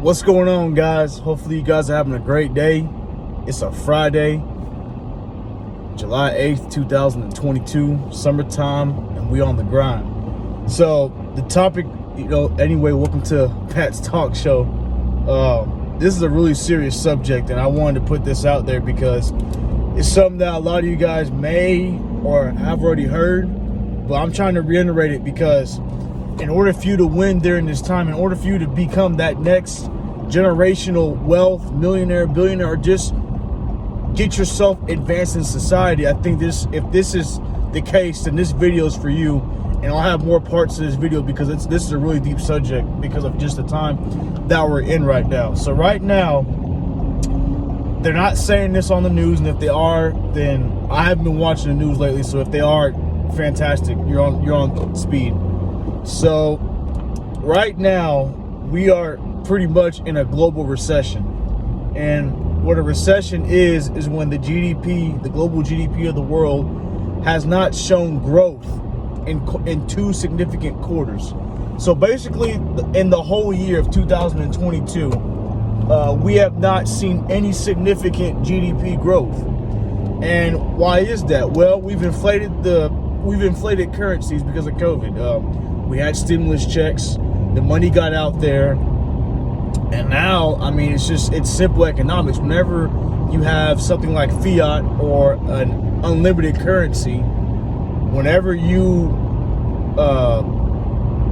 What's going on, guys? Hopefully you guys are having a great day. It's a Friday, July 8th, 2022, summertime, and we on the grind. So the topic, anyway, welcome to Pat's Talk Show. This is a really serious subject, and I wanted to put this out there because it's something that a lot of you guys may or have already heard, but I'm trying to reiterate it because in order for you to win during this time, in order for you to become that next generational wealth, millionaire, billionaire, or just get yourself advanced in society, I think if this is the case, then this video is for you. And I'll have more parts to this video because this is a really deep subject because of just the time that we're in right now. So right now, they're not saying this on the news, and if they are, then I haven't been watching the news lately. So if they are, fantastic, you're on speed. So right now we are pretty much in a global recession, and what a recession is when the GDP, the global GDP of the world, has not shown growth in two significant quarters. So basically, in the whole year of 2022, we have not seen any significant GDP growth. And why is that? Well, we've inflated currencies because of COVID. We had stimulus checks, the money got out there, and now, I mean, it's simple economics. Whenever you have something like fiat or an unlimited currency, whenever you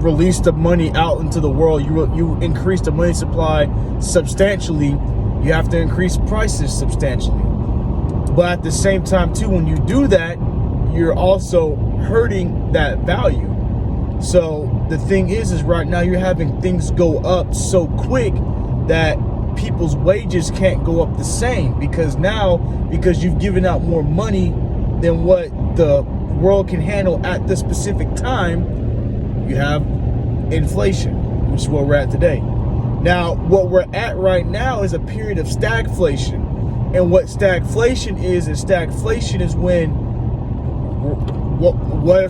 release the money out into the world, you increase the money supply substantially, you have to increase prices substantially. But at the same time too, when you do that, you're also hurting that value. So the thing is right now you're having things go up so quick that people's wages can't go up the same, because you've given out more money than what the world can handle at this specific time, you have inflation, which is where we're at today. Now, what we're at right now is a period of stagflation. And what stagflation is when what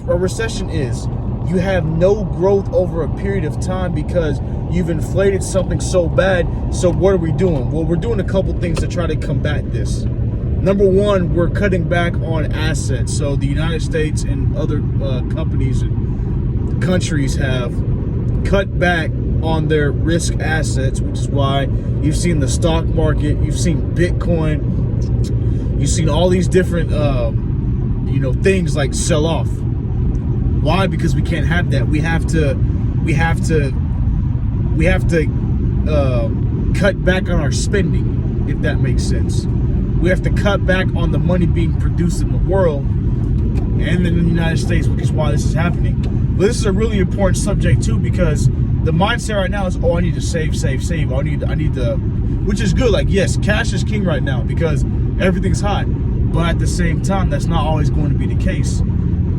a recession is. You have no growth over a period of time because you've inflated something so bad. So what are we doing? Well, we're doing a couple things to try to combat this. Number one, we're cutting back on assets. So the United States and other companies and countries have cut back on their risk assets, which is why you've seen the stock market, you've seen Bitcoin, you've seen all these different things like sell off. Why? Because we can't have that. We have to cut back on our spending, if that makes sense. We have to cut back on the money being produced in the world and in the United States, which is why this is happening. But this is a really important subject too, because the mindset right now is, I need to save. I need to, which is good. Like, yes, cash is king right now because everything's hot. But at the same time, that's not always going to be the case,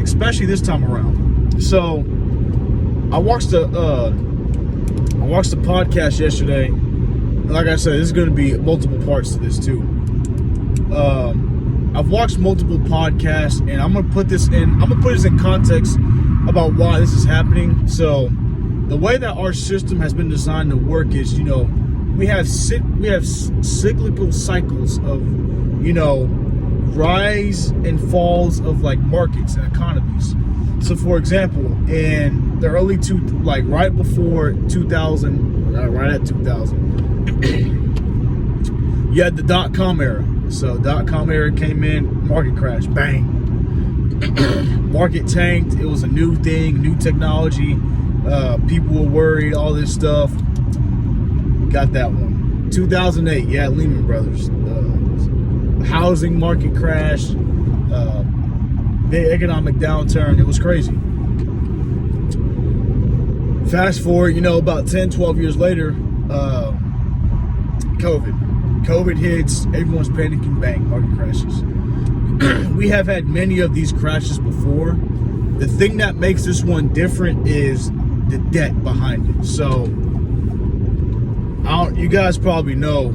especially this time around. So I watched the podcast yesterday. Like I said, there's going to be multiple parts to this too. I've watched multiple podcasts, and I'm gonna put this in context about why this is happening. So the way that our system has been designed to work is, we have cyclical cycles of rise and falls of like markets and economies. So for example, in the early right before 2000, right at 2000, you had the dot-com era. So dot-com era came in, market crash, bang. Market tanked. It was a new thing, new technology. People were worried, all this stuff. Got that one. 2008, yeah, Lehman Brothers. Housing market crash. Big economic downturn. It was crazy. Fast forward, about 10, 12 years later, COVID hits, everyone's panicking, bang, market crashes. We have had many of these crashes before. The thing that makes this one different is the debt behind it. So, you guys probably know,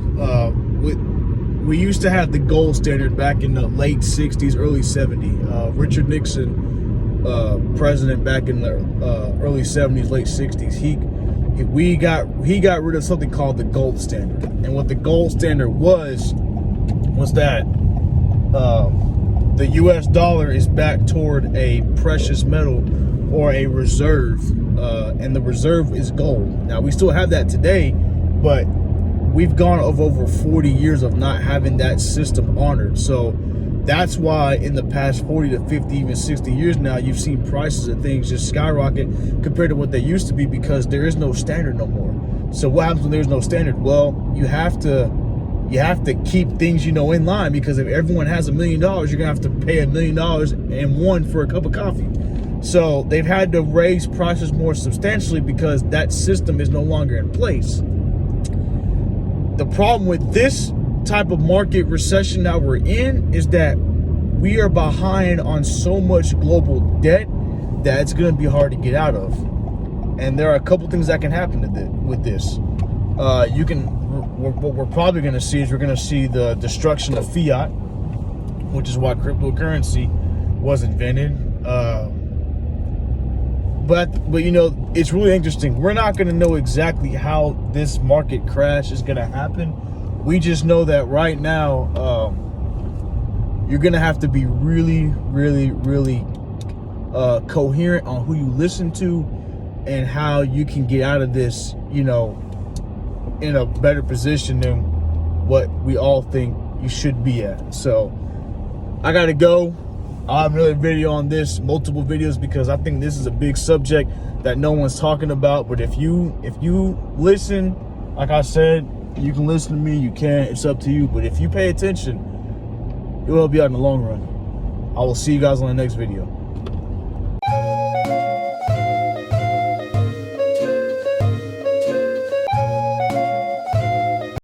we used to have the gold standard back in the late 60s, early 70s. Richard Nixon, president back in the early 70s, late 60s, he got rid of something called the gold standard. And what the gold standard was that the US dollar is back toward a precious metal or a reserve, and the reserve is gold. Now, we still have that today, but we've gone of over 40 years of not having that system honored. So that's why in the past 40 to 50, even 60 years now, you've seen prices of things just skyrocket compared to what they used to be, because there is no standard no more. So what happens when there's no standard? Well, you have to keep things, you know, in line, because if everyone has $1 million, you're gonna have to pay $1 million and one for a cup of coffee. So they've had to raise prices more substantially because that system is no longer in place. The problem with this type of market recession that we're in is that we are behind on so much global debt that it's going to be hard to get out of. And there are a couple things that can happen with this. What we're probably going to see is we're going to see the destruction of fiat, which is why cryptocurrency was invented. But you know, it's really interesting. We're not going to know exactly how this market crash is going to happen. We just know that right now, you're going to have to be really, really, really coherent on who you listen to and how you can get out of this, you know, in a better position than what we all think you should be at. So I got to go. I'll have another video on this, multiple videos, because I think this is a big subject that no one's talking about. But if you listen, like I said, you can listen to me, you can, it's up to you. But if you pay attention, it will help you out in the long run. I will see you guys on the next video.